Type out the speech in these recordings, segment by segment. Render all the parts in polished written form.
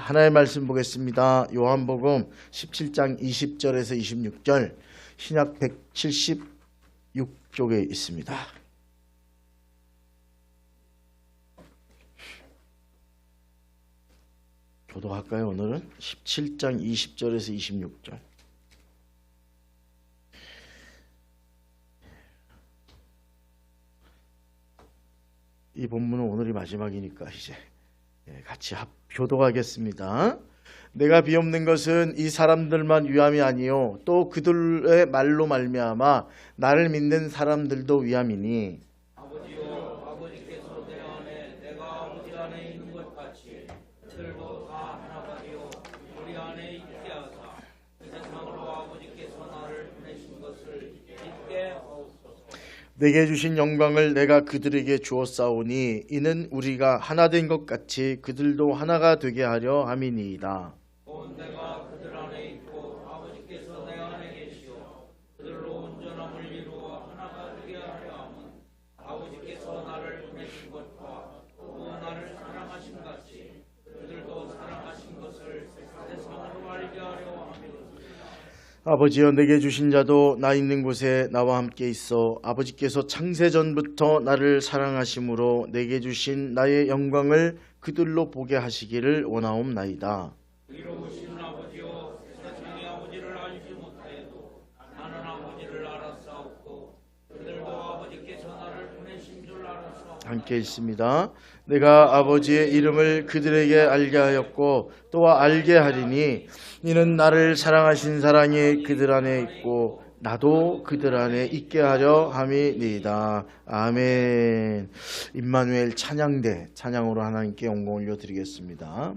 하나의 말씀 보겠습니다. 요한복음 17장 20절에서 26절, 신약 176쪽에 있습니다. 교도할까요? 오늘은 17장 20절에서 26절. 이 본문은 오늘이 마지막이니까 이제 같이 교도하겠습니다. 내가 비옵는 것은 이 사람들만 위함이 아니요 또 그들의 말로 말미암아 나를 믿는 사람들도 위함이니, 아버지여, 아버지께서 내 안에 내가 아버지 안에 있는 것 같이 그들도 다 하나가 되어 우리 안에 있게 하사 이 세상으로 아버지께서 나를 보내신 것을 믿게 하옵소서. 내게 주신 영광을 내가 그들에게 주었사오니 이는 우리가 하나 된 것 같이 그들도 하나가 되게 하려 함이니이다. 곧 내가 그들 안에 있고 아버지께서 내 안에 계시오 그들로 온전함을 이루어 하나가 되게 하려 함은 아버지께서 나를 보내신 것과 또 나를 사랑하신 같이 그들도 사랑하신 것을 세상으로 알게 하려 함이로소이다. 아버지여, 내게 주신 자도 나 있는 곳에 나와 함께 있어 아버지께서 창세전부터 나를 사랑하심으로 내게 주신 나의 영광을 그들로 보게 하시기를 원하옵나이다. 의로우신 아버지여, 세상이 아버지를 알지 못하여도 나는 아버지를 알았사옵고 그들도 아버지께서 나를 보내신 줄 알았사옵나이다. 함께 읽습니다. 내가 아버지의 이름을 그들에게 알게 하였고 또 알게 하리니 이는 나를 사랑하신 사랑이 그들 안에 있고 나도 그들 안에 있게 하려 함이니이다. 아멘. 임마누엘 찬양대 찬양으로 하나님께 영광 올려드리겠습니다.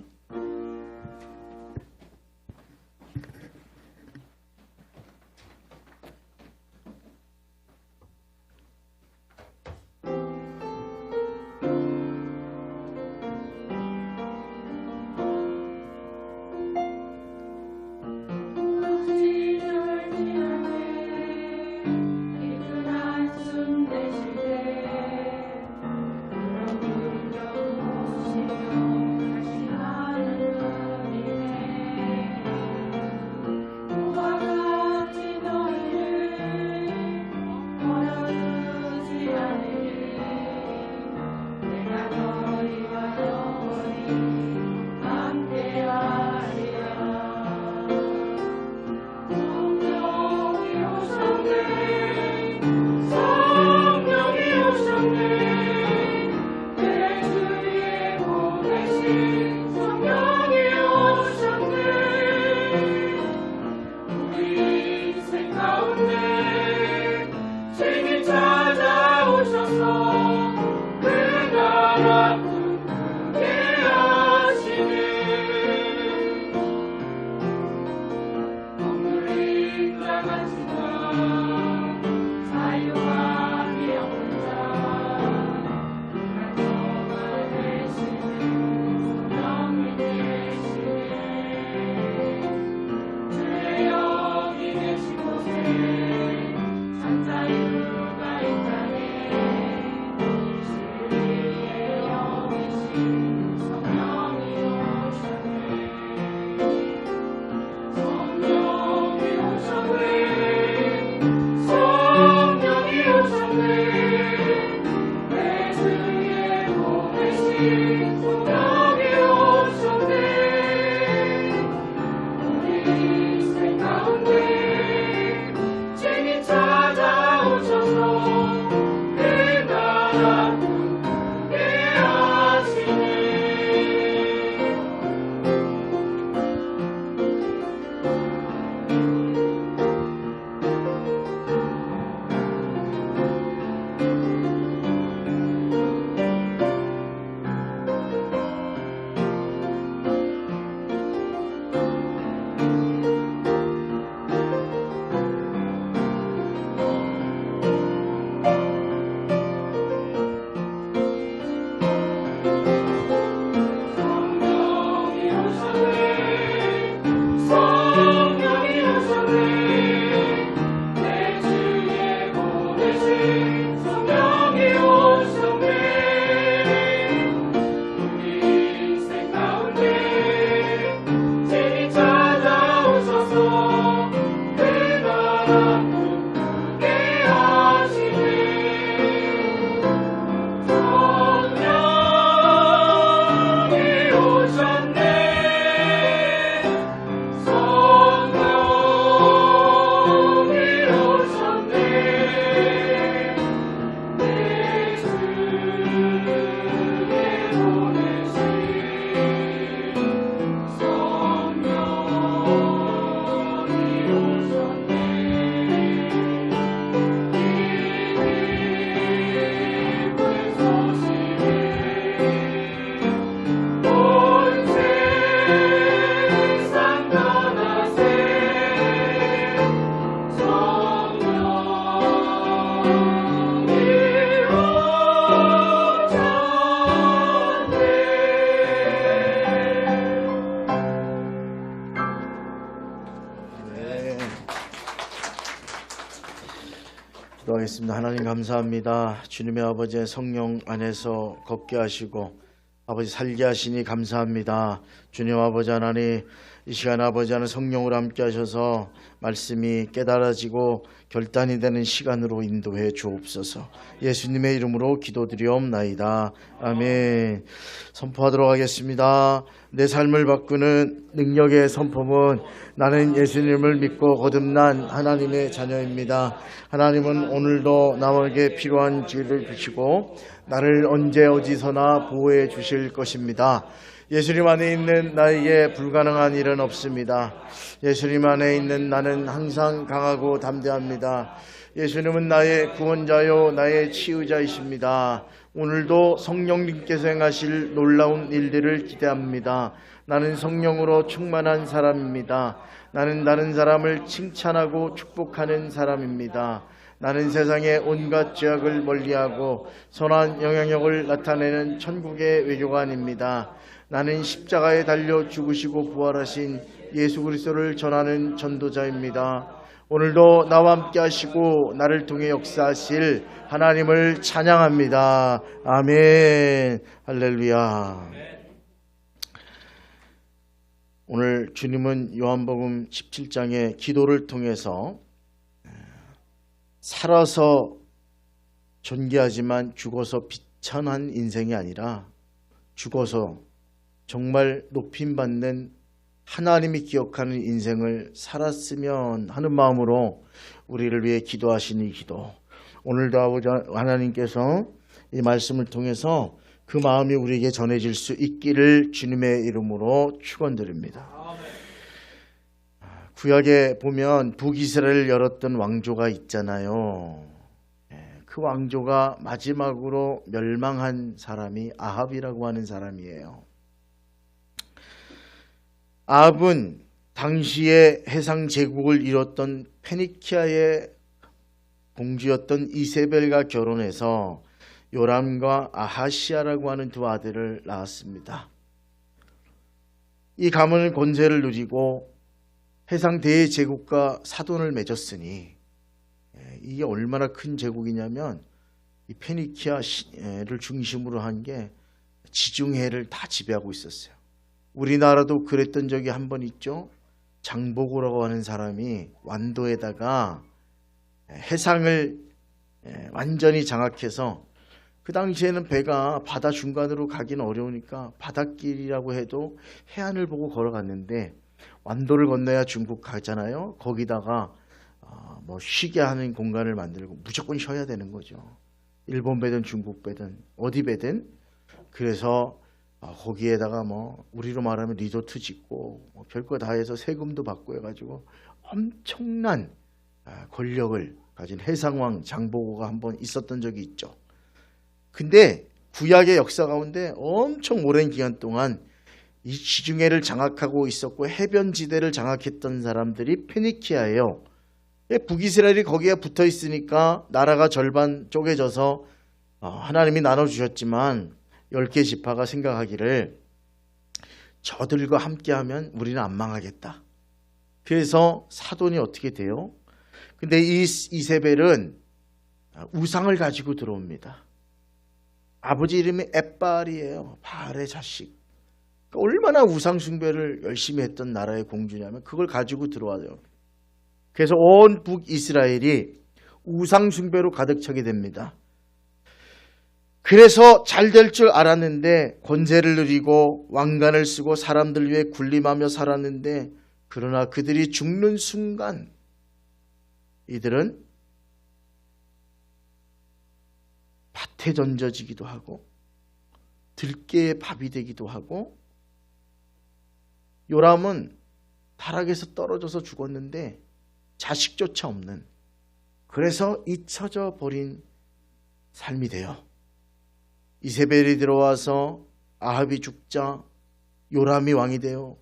기도하겠습니다. 하나님 감사합니다. 주님의 아버지의 성령 안에서 걷게 하시고 아버지 살게 하시니 감사합니다. 주님 아버지 하나님, 이 시간 아버지 하나님 성령으로 함께 하셔서 말씀이 깨달아지고 결단이 되는 시간으로 인도해 주옵소서. 예수님의 이름으로 기도드리옵나이다. 아멘. 선포하도록 하겠습니다. 내 삶을 바꾸는 능력의 선포문, 나는 예수님을 믿고 거듭난 하나님의 자녀입니다. 하나님은 오늘도 나에게 필요한 길을 주시고 나를 언제 어디서나 보호해 주실 것입니다. 예수님 안에 있는 나에게 불가능한 일은 없습니다. 예수님 안에 있는 나는 항상 강하고 담대합니다. 예수님은 나의 구원자요 나의 치유자이십니다. 오늘도 성령님께서 행하실 놀라운 일들을 기대합니다. 나는 성령으로 충만한 사람입니다. 나는 다른 사람을 칭찬하고 축복하는 사람입니다. 나는 세상의 온갖 죄악을 멀리하고 선한 영향력을 나타내는 천국의 외교관입니다. 나는 십자가에 달려 죽으시고 부활하신 예수 그리스도를 전하는 전도자입니다. 오늘도 나와 함께 하시고 나를 통해 역사하실 하나님을 찬양합니다. 아멘. 할렐루야. 오늘 주님은 요한복음 17장의 기도를 통해서 살아서 존귀하지만 죽어서 비천한 인생이 아니라 죽어서 정말 높임받는 하나님이 기억하는 인생을 살았으면 하는 마음으로 우리를 위해 기도하시는 이 기도, 오늘도 아버지 하나님께서 이 말씀을 통해서 그 마음이 우리에게 전해질 수 있기를 주님의 이름으로 축원드립니다. 구약에 보면 북이스라엘을 열었던 왕조가 있잖아요. 그 왕조가 마지막으로 멸망한 사람이 아합이라고 하는 사람이에요. 아합은 당시에 해상 제국을 이뤘던 페니키아의 공주였던 이세벨과 결혼해서 요람과 아하시아라고 하는 두 아들을 낳았습니다. 이 가문은 권세를 누리고 해상 대제국과 사돈을 맺었으니 이게 얼마나 큰 제국이냐면 이 페니키아를 중심으로 한 게 지중해를 다 지배하고 있었어요. 우리나라도 그랬던 적이 한 번 있죠. 장보고라고 하는 사람이 완도에다가 해상을 완전히 장악해서, 그 당시에는 배가 바다 중간으로 가기는 어려우니까 바닷길이라고 해도 해안을 보고 걸어갔는데, 완도를 건너야 중국 가잖아요. 거기다가 뭐 쉬게 하는 공간을 만들고 무조건 쉬어야 되는 거죠. 일본 배든 중국 배든 어디 배든. 그래서 거기에다가 뭐 우리로 말하면 리조트 짓고 뭐 별거 다 해서 세금도 받고 해가지고 엄청난 권력을 가진 해상왕 장보고가 한번 있었던 적이 있죠. 근데 구약의 역사 가운데 엄청 오랜 기간 동안 이 지중해를 장악하고 있었고 해변지대를 장악했던 사람들이 페니키아예요. 북이스라엘이 거기에 붙어 있으니까 나라가 절반 쪼개져서 하나님이 나눠주셨지만 10개 지파가 생각하기를 저들과 함께하면 우리는 안 망하겠다. 그래서 사돈이 어떻게 돼요? 근데 이 이세벨은 우상을 가지고 들어옵니다. 아버지 이름이 엣발이에요. 바알의 자식. 얼마나 우상 숭배를 열심히 했던 나라의 공주냐면 그걸 가지고 들어와요. 그래서 온 북이스라엘이 우상 숭배로 가득 차게 됩니다. 그래서 잘 될 줄 알았는데 권세를 누리고 왕관을 쓰고 사람들 위해 군림하며 살았는데, 그러나 그들이 죽는 순간 이들은 밭에 던져지기도 하고 들깨의 밥이 되기도 하고, 요람은 타락에서 떨어져서 죽었는데 자식조차 없는, 그래서 잊혀져 버린 삶이 돼요. 이세벨이 들어와서 아합이 죽자 요람이 왕이 돼요.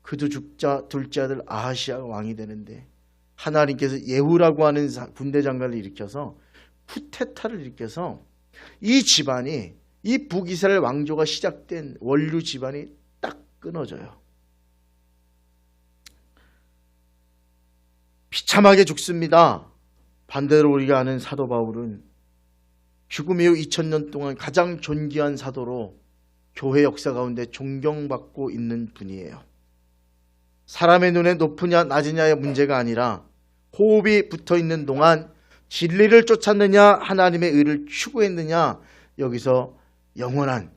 그도 죽자 둘째 아들 아하시아가 왕이 되는데, 하나님께서 예후라고 하는 군대 장관을 일으켜서 쿠데타를 일으켜서 이 집안이, 이 북이스라엘 왕조가 시작된 원류 집안이 딱 끊어져요. 비참하게 죽습니다. 반대로 우리가 아는 사도 바울은 죽음 이후 2000년 동안 가장 존귀한 사도로 교회 역사 가운데 존경받고 있는 분이에요. 사람의 눈에 높으냐 낮으냐의 문제가 아니라 호흡이 붙어있는 동안 진리를 쫓았느냐 하나님의 의를 추구했느냐, 여기서 영원한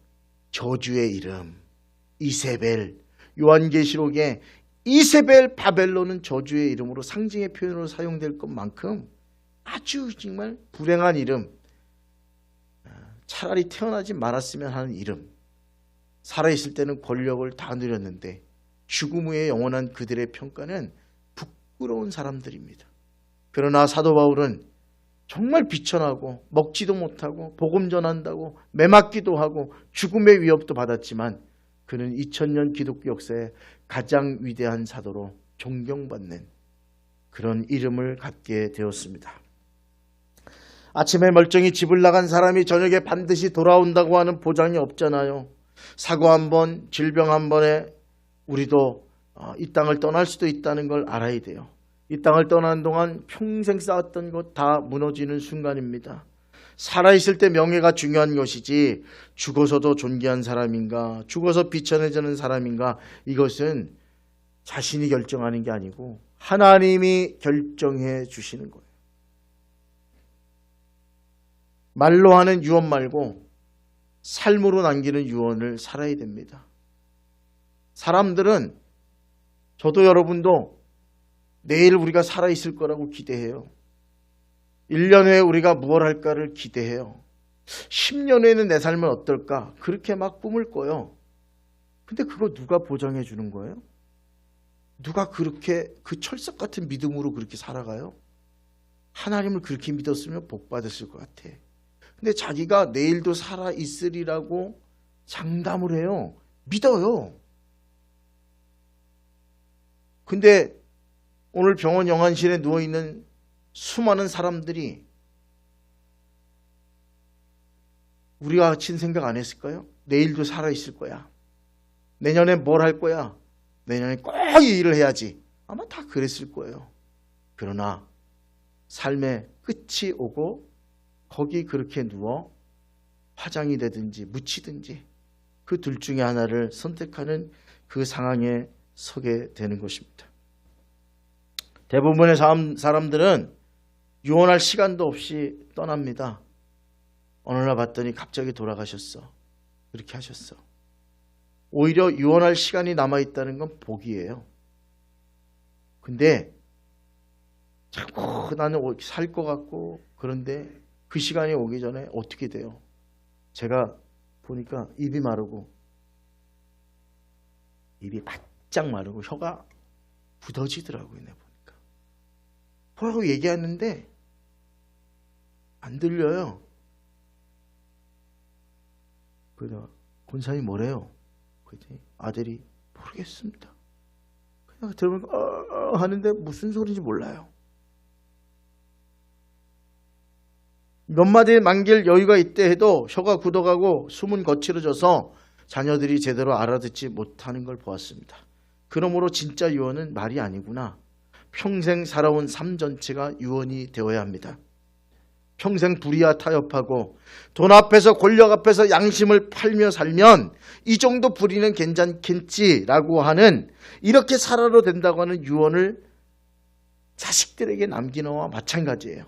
저주의 이름 이세벨, 요한계시록에 이세벨 바벨론은 저주의 이름으로 상징의 표현으로 사용될 것만큼 아주 정말 불행한 이름, 차라리 태어나지 말았으면 하는 이름. 살아있을 때는 권력을 다 누렸는데 죽음 후에 영원한 그들의 평가는 부끄러운 사람들입니다. 그러나 사도 바울은 정말 비천하고 먹지도 못하고 복음 전한다고 매맞기도 하고 죽음의 위협도 받았지만 그는 2000년 기독교 역사의 가장 위대한 사도로 존경받는 그런 이름을 갖게 되었습니다. 아침에 멀쩡히 집을 나간 사람이 저녁에 반드시 돌아온다고 하는 보장이 없잖아요. 사고 한 번, 질병 한 번에 우리도 이 땅을 떠날 수도 있다는 걸 알아야 돼요. 이 땅을 떠나는 동안 평생 쌓았던 것 다 무너지는 순간입니다. 살아있을 때 명예가 중요한 것이지 죽어서도 존귀한 사람인가, 죽어서 비천해지는 사람인가, 이것은 자신이 결정하는 게 아니고 하나님이 결정해 주시는 거예요. 말로 하는 유언 말고 삶으로 남기는 유언을 살아야 됩니다. 사람들은, 저도 여러분도 내일 우리가 살아있을 거라고 기대해요. 1년 후에 우리가 무엇 할까를 기대해요. 10년 후에는 내 삶은 어떨까? 그렇게 막 꿈을 꿔요. 근데 그거 누가 보장해 주는 거예요? 누가 그렇게 그 철석 같은 믿음으로 그렇게 살아가요? 하나님을 그렇게 믿었으면 복 받았을 것 같아. 근데 자기가 내일도 살아있으리라고 장담을 해요. 믿어요. 근데 오늘 병원 영안실에 누워있는 수많은 사람들이 우리와 같이 생각 안 했을까요? 내일도 살아있을 거야. 내년에 뭘 할 거야? 내년에 꼭 이 일을 해야지. 아마 다 그랬을 거예요. 그러나 삶의 끝이 오고 거기 그렇게 누워 화장이 되든지 묻히든지 그 둘 중에 하나를 선택하는 그 상황에 서게 되는 것입니다. 대부분의 사람들은 유언할 시간도 없이 떠납니다. 어느 날 봤더니 갑자기 돌아가셨어. 그렇게 하셨어. 오히려 유언할 시간이 남아있다는 건 복이에요. 근데 자꾸 나는 살 것 같고, 그런데 그 시간이 오기 전에 어떻게 돼요? 제가 보니까 입이 마르고, 입이 바짝 마르고 혀가 굳어지더라고요. 내가 보니까. 뭐라고 얘기하는데 안 들려요. 그래서 권사님이 뭐래요? 그랬더니 아들이 모르겠습니다. 그냥 들어보니까 하는데 무슨 소리인지 몰라요. 몇 마디에 남길 여유가 있대 해도 혀가 굳어가고 숨은 거칠어져서 자녀들이 제대로 알아듣지 못하는 걸 보았습니다. 그러므로 진짜 유언은 말이 아니구나. 평생 살아온 삶 전체가 유언이 되어야 합니다. 평생 불의와 타협하고 돈 앞에서 권력 앞에서 양심을 팔며 살면 이 정도 불의는 괜찮겠지라고 하는, 이렇게 살아도 된다고 하는 유언을 자식들에게 남기는 것과 마찬가지예요.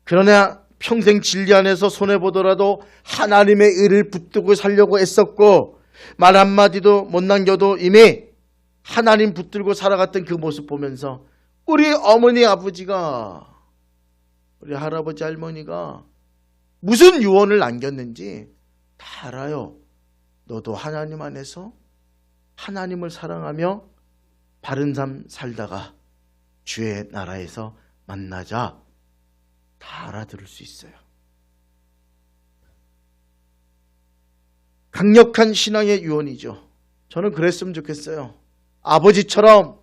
그러나 평생 진리 안에서 손해보더라도 하나님의 의를 붙들고 살려고 애썼고 말 한마디도 못 남겨도 이미 하나님 붙들고 살아갔던 그 모습 보면서 우리 어머니 아버지가, 우리 할아버지 할머니가 무슨 유언을 남겼는지 다 알아요. 너도 하나님 안에서 하나님을 사랑하며 바른 삶 살다가 주의 나라에서 만나자. 다 알아들을 수 있어요. 강력한 신앙의 유언이죠. 저는 그랬으면 좋겠어요. 아버지처럼,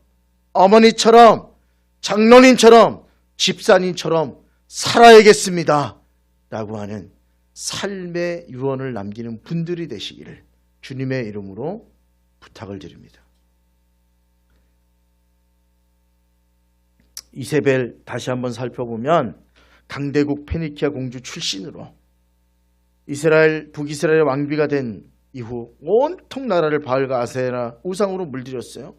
어머니처럼, 장로님처럼, 집사님처럼 살아야겠습니다 라고 하는 삶의 유언을 남기는 분들이 되시기를 주님의 이름으로 부탁을 드립니다. 이세벨 다시 한번 살펴보면 강대국 페니키아 공주 출신으로 이스라엘 북이스라엘 왕비가 된 이후 온통 나라를 바알과 아세라 우상으로 물들였어요.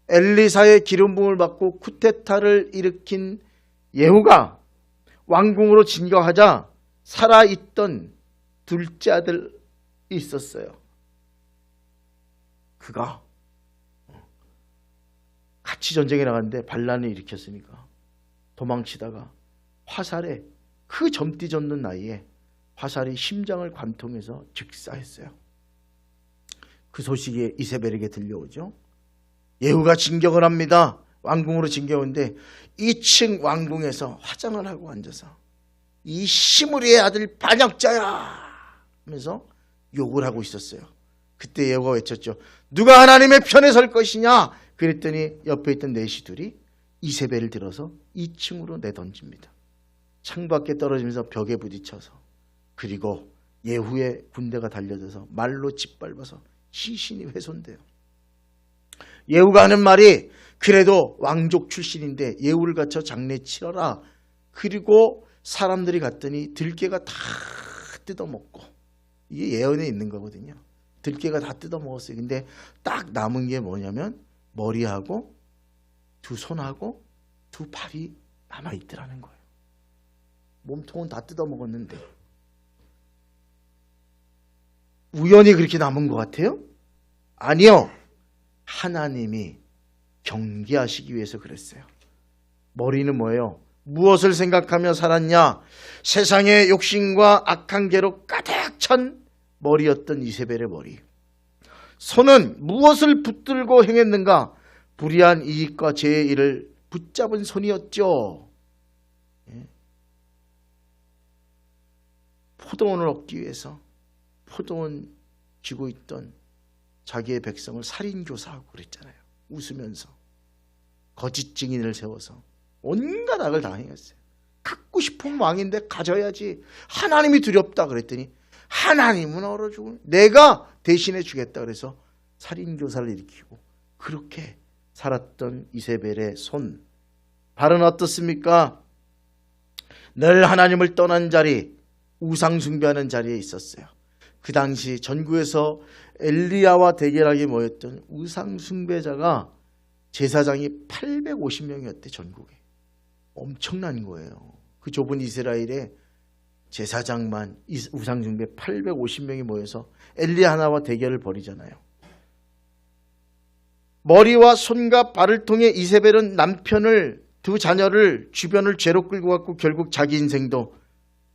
엘리사의 기름 부음을 받고 쿠데타를 일으킨 예후가 왕궁으로 진격하자 살아있던 둘째 아들이 있었어요. 그가 같이 전쟁에 나갔는데 반란을 일으켰으니까 도망치다가 화살에 그 점띠 젖는 나이에 화살이 심장을 관통해서 즉사했어요. 그 소식이 이세벨에게 들려오죠. 예후가 진격을 합니다. 왕궁으로 진격하는데 2층 왕궁에서 화장을 하고 앉아서 이 시므리의 아들 반역자야 하면서 욕을 하고 있었어요. 그때 예후가 외쳤죠. 누가 하나님의 편에 설 것이냐? 그랬더니 옆에 있던 내시들이 이세벨을 들어서 2층으로 내던집니다. 창밖에 떨어지면서 벽에 부딪혀서, 그리고 예후의 군대가 달려들어서 말로 짓밟아서 시신이 훼손돼요. 예후가 하는 말이, 그래도 왕족 출신인데 예후를 갖춰 장례 치러라. 그리고 사람들이 갔더니 들깨가 다 뜯어먹고, 이게 예언에 있는 거거든요. 들깨가 다 뜯어먹었어요. 근데 딱 남은 게 뭐냐면 머리하고 두 손하고 두 발이 남아있더라는 거예요. 몸통은 다 뜯어먹었는데 우연히 그렇게 남은 것 같아요? 아니요. 하나님이 경계하시기 위해서 그랬어요. 머리는 뭐예요? 무엇을 생각하며 살았냐? 세상의 욕심과 악한 개로 가득 찬 머리였던 이세벨의 머리. 손은 무엇을 붙들고 행했는가? 불의한 이익과 죄의 일을 붙잡은 손이었죠. 포도원을 얻기 위해서 포도원 쥐고 있던 자기의 백성을 살인교사하고 그랬잖아요. 웃으면서 거짓 증인을 세워서 온갖 악을 다 행했어요. 갖고 싶은 왕인데 가져야지. 하나님이 두렵다 그랬더니 하나님은 얼어 죽을, 내가 대신해 주겠다 그래서 살인교사를 일으키고 그렇게 살았던 이세벨의 손. 발은 어떻습니까? 늘 하나님을 떠난 자리, 우상 숭배하는 자리에 있었어요. 그 당시 전국에서 엘리야와 대결하게 모였던 우상 숭배자가 제사장이 850명이었대. 전국에. 엄청난 거예요. 그 좁은 이스라엘에 제사장만 우상 숭배 850명이 모여서 엘리야 하나와 대결을 벌이잖아요. 머리와 손과 발을 통해 이세벨은 남편을, 두 자녀를 주변을 죄로 끌고 갔고 결국 자기 인생도,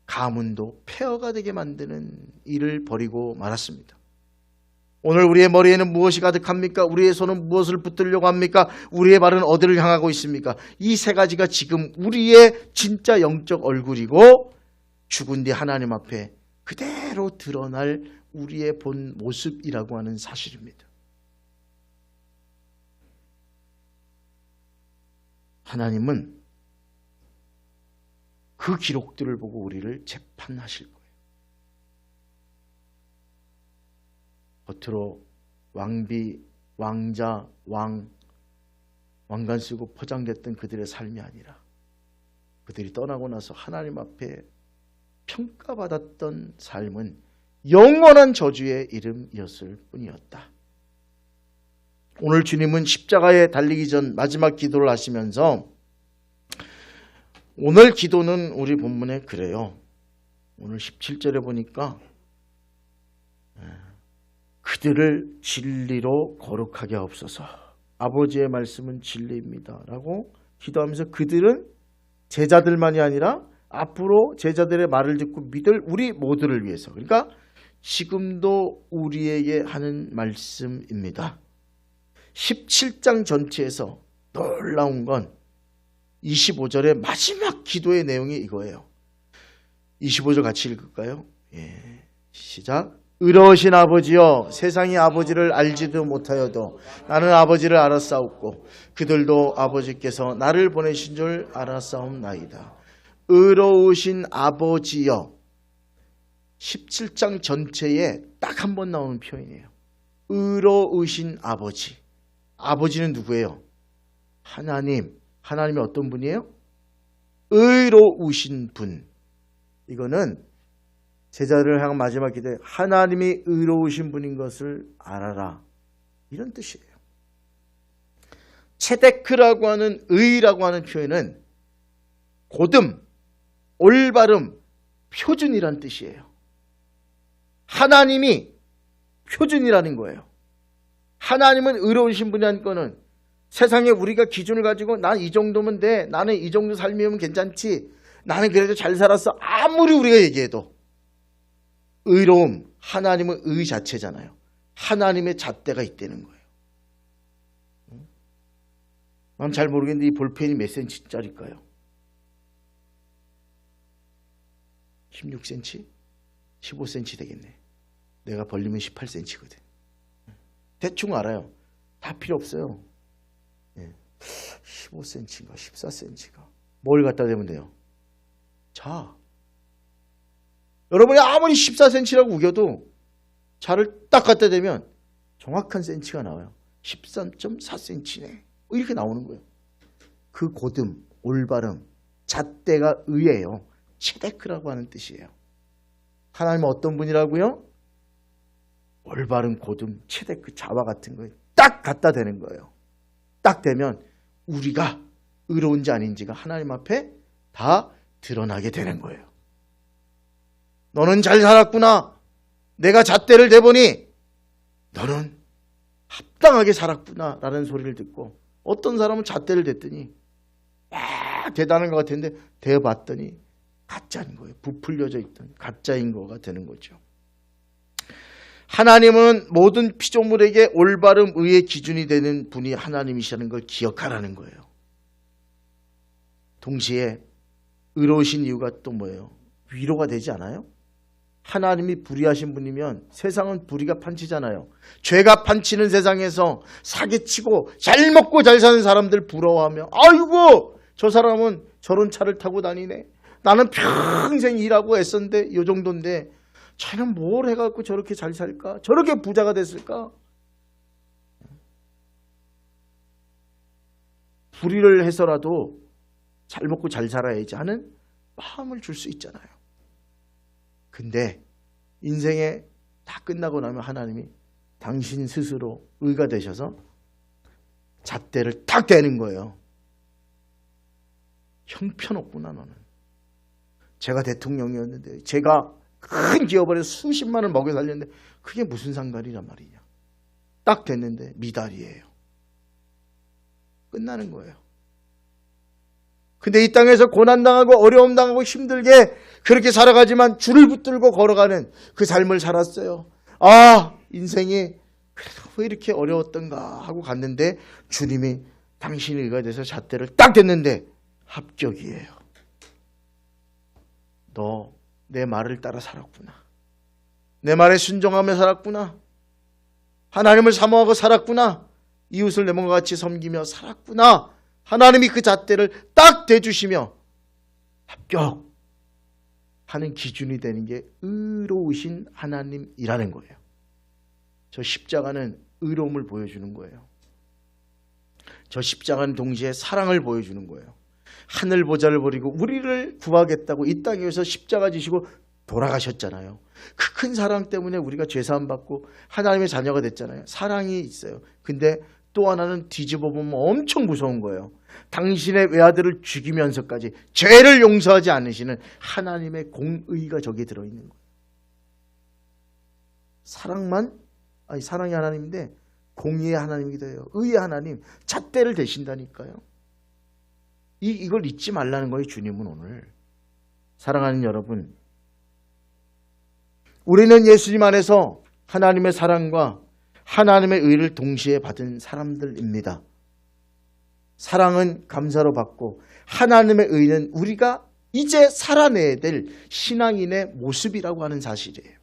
가문도 폐허가 되게 만드는 일을 벌이고 말았습니다. 오늘 우리의 머리에는 무엇이 가득합니까? 우리의 손은 무엇을 붙들려고 합니까? 우리의 발은 어디를 향하고 있습니까? 이 세 가지가 지금 우리의 진짜 영적 얼굴이고 죽은 뒤 하나님 앞에 그대로 드러날 우리의 본 모습이라고 하는 사실입니다. 하나님은 그 기록들을 보고 우리를 재판하실 거예요. 겉으로 왕비, 왕자, 왕관 쓰고 포장됐던 그들의 삶이 아니라 그들이 떠나고 나서 하나님 앞에 평가받았던 삶은 영원한 저주의 이름이었을 뿐이었다. 오늘 주님은 십자가에 달리기 전 마지막 기도를 하시면서, 오늘 기도는 우리 본문에 그래요. 오늘 17절에 보니까 그들을 진리로 거룩하게 하옵소서. 아버지의 말씀은 진리입니다 라고 기도하면서 그들은 제자들만이 아니라 앞으로 제자들의 말을 듣고 믿을 우리 모두를 위해서, 그러니까 지금도 우리에게 하는 말씀입니다. 17장 전체에서 놀라운 건 25절의 마지막 기도의 내용이 이거예요. 25절 같이 읽을까요? 시작. 의로우신 아버지여, 세상이 아버지를 알지도 못하여도 나는 아버지를 알았사옵고 그들도 아버지께서 나를 보내신 줄 알았사옵나이다. 의로우신 아버지여, 17장 전체에 딱 한 번 나오는 표현이에요. 의로우신 아버지. 아버지는 누구예요? 하나님. 하나님이 어떤 분이에요? 의로우신 분. 이거는 제자를 향한 마지막 기도에 하나님이 의로우신 분인 것을 알아라. 이런 뜻이에요. 체데크라고 하는 의라고 하는 표현은 고듬, 올바름, 표준이란 뜻이에요. 하나님이 표준이라는 거예요. 하나님은 의로우신 분이라는 거는 세상에 우리가 기준을 가지고 난 이 정도면 돼. 나는 이 정도 삶이면 괜찮지. 나는 그래도 잘 살았어. 아무리 우리가 얘기해도 의로움, 하나님은 의 자체잖아요. 하나님의 잣대가 있다는 거예요. 난 잘 모르겠는데 이 볼펜이 몇 센치짜리일까요? 16cm? 15cm 되겠네. 내가 벌리면 18cm거든. 대충 알아요. 다 필요 없어요. 15cm인가 14cm가. 뭘 갖다 대면 돼요? 자. 여러분이 아무리 14cm라고 우겨도 자를 딱 갖다 대면 정확한 센치가 나와요. 13.4cm네. 이렇게 나오는 거예요. 그 고듬, 올바름, 잣대가 의예요. 체데크라고 하는 뜻이에요. 하나님은 어떤 분이라고요? 올바름, 고듬, 체데크, 자와 같은 거에 딱 갖다 대는 거예요. 딱 되면 우리가 의로운지 아닌지가 하나님 앞에 다 드러나게 되는 거예요. 너는 잘 살았구나. 내가 잣대를 대보니 너는 합당하게 살았구나 라는 소리를 듣고, 어떤 사람은 잣대를 댔더니 막 대단한 것 같았는데 대봤더니 가짜인 거예요. 부풀려져 있던 가짜인 거가 되는 거죠. 하나님은 모든 피조물에게 올바름, 의의 기준이 되는 분이 하나님이시라는 걸 기억하라는 거예요. 동시에 의로우신 이유가 또 뭐예요? 위로가 되지 않아요? 하나님이 불의하신 분이면 세상은 불의가 판치잖아요. 죄가 판치는 세상에서 사기치고 잘 먹고 잘 사는 사람들 부러워하며, 아이고 저 사람은 저런 차를 타고 다니네. 나는 평생 일하고 애썼는데 이 정도인데 쟤는 뭘 해갖고 저렇게 잘 살까? 저렇게 부자가 됐을까? 불의를 해서라도 잘 먹고 잘 살아야지 하는 마음을 줄 수 있잖아요. 근데 인생에 다 끝나고 나면 하나님이 당신 스스로 의가 되셔서 잣대를 딱 대는 거예요. 형편없구나 너는. 제가 대통령이었는데, 제가 큰 기업을 해서 수십만 원을 먹여 살렸는데 그게 무슨 상관이란 말이냐. 딱 됐는데 미달이에요. 끝나는 거예요. 근데 이 땅에서 고난당하고 어려움 당하고 힘들게 그렇게 살아가지만 줄을 붙들고 걸어가는 그 삶을 살았어요. 아, 인생이 그래도 왜 이렇게 어려웠던가 하고 갔는데 주님이 당신의 의가 돼서 잣대를 딱 댔는데 합격이에요. 너 내 말을 따라 살았구나. 내 말에 순종하며 살았구나. 하나님을 사모하고 살았구나. 이웃을 내 몸과 같이 섬기며 살았구나. 하나님이 그 잣대를 딱 대주시며 합격하는 기준이 되는 게 의로우신 하나님이라는 거예요. 저 십자가는 의로움을 보여주는 거예요. 저 십자가는 동시에 사랑을 보여주는 거예요. 하늘 보좌를 버리고 우리를 구하겠다고 이 땅에 오셔서 십자가 지시고 돌아가셨잖아요. 그 큰 사랑 때문에 우리가 죄사함 받고 하나님의 자녀가 됐잖아요. 사랑이 있어요. 근데 또 하나는 뒤집어 보면 엄청 무서운 거예요. 당신의 외아들을 죽이면서까지 죄를 용서하지 않으시는 하나님의 공의가 저기에 들어있는 거예요. 사랑이 하나님인데 공의의 하나님이기도 해요. 의의 하나님, 잣대를 대신다니까요. 이걸 잊지 말라는 거예요, 주님은 오늘. 사랑하는 여러분, 우리는 예수님 안에서 하나님의 사랑과 하나님의 의를 동시에 받은 사람들입니다. 사랑은 감사로 받고 하나님의 의는 우리가 이제 살아내야 될 신앙인의 모습이라고 하는 사실이에요.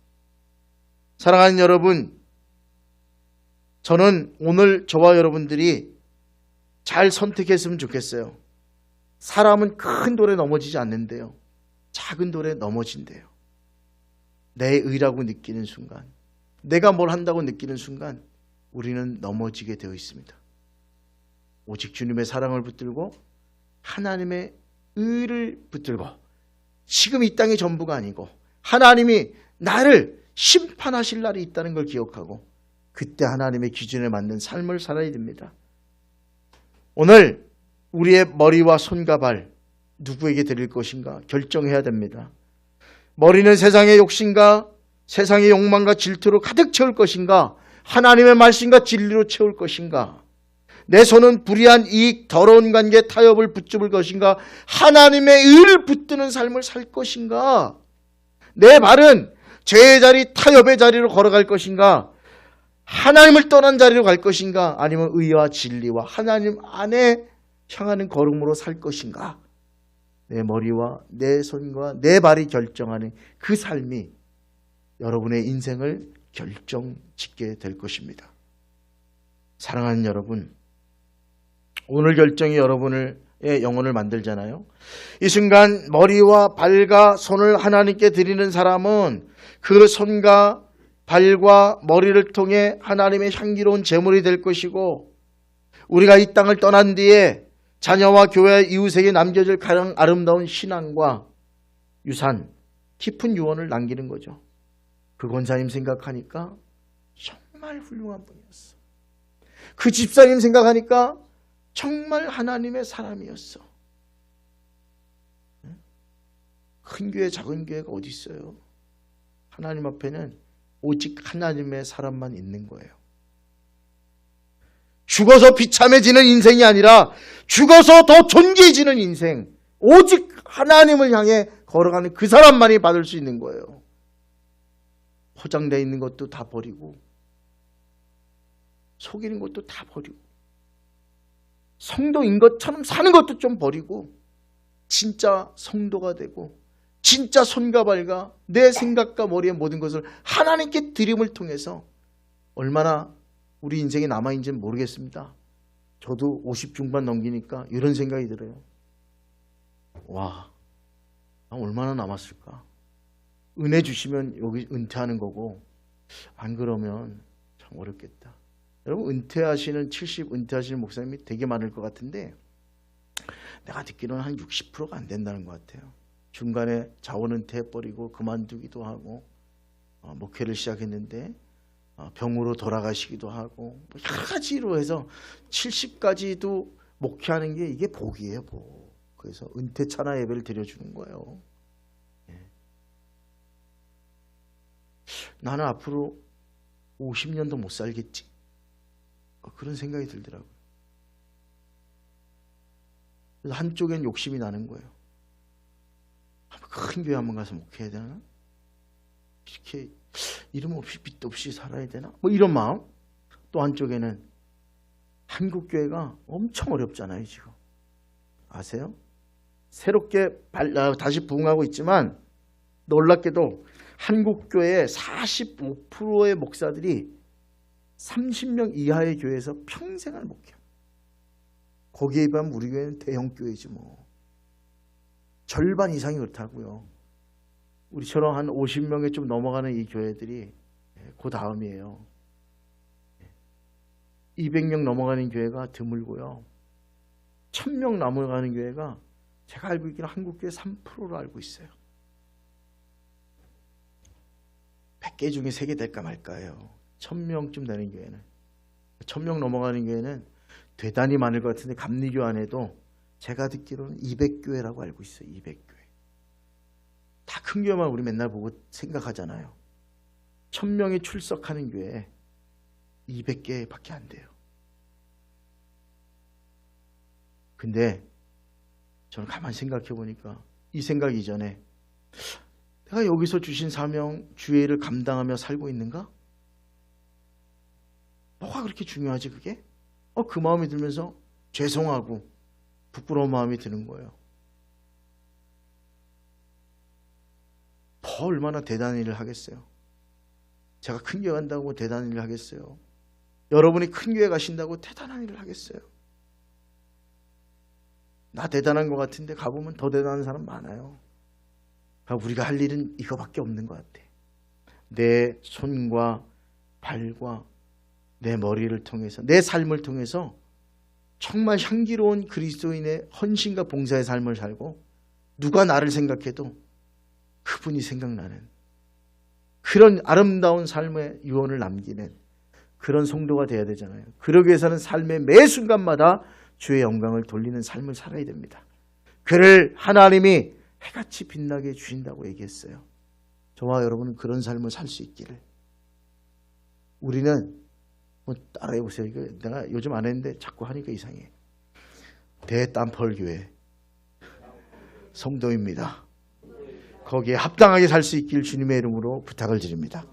사랑하는 여러분, 저는 오늘 저와 여러분들이 잘 선택했으면 좋겠어요. 사람은 큰 돌에 넘어지지 않는데요. 작은 돌에 넘어진대요. 내 의라고 느끼는 순간, 내가 뭘 한다고 느끼는 순간 우리는 넘어지게 되어 있습니다. 오직 주님의 사랑을 붙들고 하나님의 의를 붙들고 지금 이 땅의 전부가 아니고 하나님이 나를 심판하실 날이 있다는 걸 기억하고 그때 하나님의 기준에 맞는 삶을 살아야 됩니다. 오늘 우리의 머리와 손과 발 누구에게 드릴 것인가 결정해야 됩니다. 머리는 세상의 욕심과 세상의 욕망과 질투로 가득 채울 것인가, 하나님의 말씀과 진리로 채울 것인가, 내 손은 불의한 이익, 더러운 관계, 타협을 붙잡을 것인가, 하나님의 의를 붙드는 삶을 살 것인가, 내 발은 죄의 자리, 타협의 자리로 걸어갈 것인가, 하나님을 떠난 자리로 갈 것인가, 아니면 의와 진리와 하나님 안에 향하는 걸음으로 살 것인가. 내 머리와 내 손과 내 발이 결정하는 그 삶이 여러분의 인생을 결정짓게 될 것입니다. 사랑하는 여러분, 오늘 결정이 여러분의 영혼을 만들잖아요. 이 순간 머리와 발과 손을 하나님께 드리는 사람은 그 손과 발과 머리를 통해 하나님의 향기로운 제물이 될 것이고, 우리가 이 땅을 떠난 뒤에 자녀와 교회 이웃에게 남겨질 가장 아름다운 신앙과 유산, 깊은 유언을 남기는 거죠. 그 권사님 생각하니까 정말 훌륭한 분이었어. 그 집사님 생각하니까 정말 하나님의 사람이었어. 큰 교회 작은 교회가 어디 있어요? 하나님 앞에는 오직 하나님의 사람만 있는 거예요. 죽어서 비참해지는 인생이 아니라 죽어서 더 존귀해지는 인생, 오직 하나님을 향해 걸어가는 그 사람만이 받을 수 있는 거예요. 포장되어 있는 것도 다 버리고, 속이는 것도 다 버리고, 성도인 것처럼 사는 것도 좀 버리고, 진짜 성도가 되고 진짜 손과 발과 내 생각과 머리의 모든 것을 하나님께 드림을 통해서 얼마나 우리 인생에 남아있는지는 모르겠습니다. 저도 50 중반 넘기니까 이런 생각이 들어요. 와, 나 얼마나 남았을까? 은혜 주시면 여기 은퇴하는 거고, 안 그러면 참 어렵겠다. 여러분, 은퇴하시는 70 은퇴하시는 목사님이 되게 많을 것 같은데 내가 듣기로는 한 60%가 안 된다는 것 같아요. 중간에 자원 은퇴해버리고 그만두기도 하고, 목회를 시작했는데 병으로 돌아가시기도 하고, 여러 가지로 해서 70까지도 목회하는 게 이게 복이에요, 복. 그래서 은퇴 찬양 예배를 드려주는 거예요. 나는 앞으로 50년도 못 살겠지, 그런 생각이 들더라고요. 그래서 한쪽엔 욕심이 나는 거예요. 큰 교회 한번 가서 목회해야 되나? 이렇게 이름 없이 빚 없이 살아야 되나? 뭐 이런 마음. 또 한쪽에는 한국 교회가 엄청 어렵잖아요, 지금. 아세요? 새롭게 다시 부흥하고 있지만 놀랍게도 한국 교회의 45%의 목사들이 30명 이하의 교회에서 평생을 목회해요. 거기에 비하면 우리 교회는 대형 교회지 뭐. 절반 이상이 그렇다고요. 우리처럼 한 50명에 좀 넘어가는 이 교회들이 그 다음이에요. 200명 넘어가는 교회가 드물고요. 1000명 넘어가는 교회가 제가 알고 있기는 한국교회 3%로 알고 있어요. 100개 중에 3개 될까 말까예요. 1000명쯤 되는 교회는. 1000명 넘어가는 교회는 대단히 많을 것 같은데, 감리교 안에도 제가 듣기로는 200교회라고 알고 있어요. 200교회. 다 큰 교회만 우리 맨날 보고 생각하잖아요. 1000명이 출석하는 교회 200개밖에 안 돼요. 근데 저는 가만히 생각해 보니까 이 생각 이전에 내가 여기서 주신 사명 주의를 감당하며 살고 있는가? 뭐가 그렇게 중요하지 그게? 그 마음이 들면서 죄송하고 부끄러운 마음이 드는 거예요. 더 얼마나 대단한 일을 하겠어요? 제가 큰 교회 간다고 대단한 일을 하겠어요? 여러분이 큰 교회 가신다고 대단한 일을 하겠어요? 나 대단한 것 같은데 가보면 더 대단한 사람 많아요. 우리가 할 일은 이거밖에 없는 것 같아. 내 손과 발과 내 머리를 통해서, 내 삶을 통해서 정말 향기로운 그리스도인의 헌신과 봉사의 삶을 살고 누가 나를 생각해도 그분이 생각나는 그런 아름다운 삶의 유언을 남기는 그런 성도가 되어야 되잖아요. 그러기 위해서는 삶의 매 순간마다 주의 영광을 돌리는 삶을 살아야 됩니다. 그를 하나님이 해같이 빛나게 해주신다고 얘기했어요. 저와 여러분은 그런 삶을 살 수 있기를. 우리는 따라해 보세요. 이거 내가 요즘 안 했는데 자꾸 하니까 이상해. 대땀펄교회 성도입니다. 거기에 합당하게 살 수 있길 주님의 이름으로 부탁을 드립니다.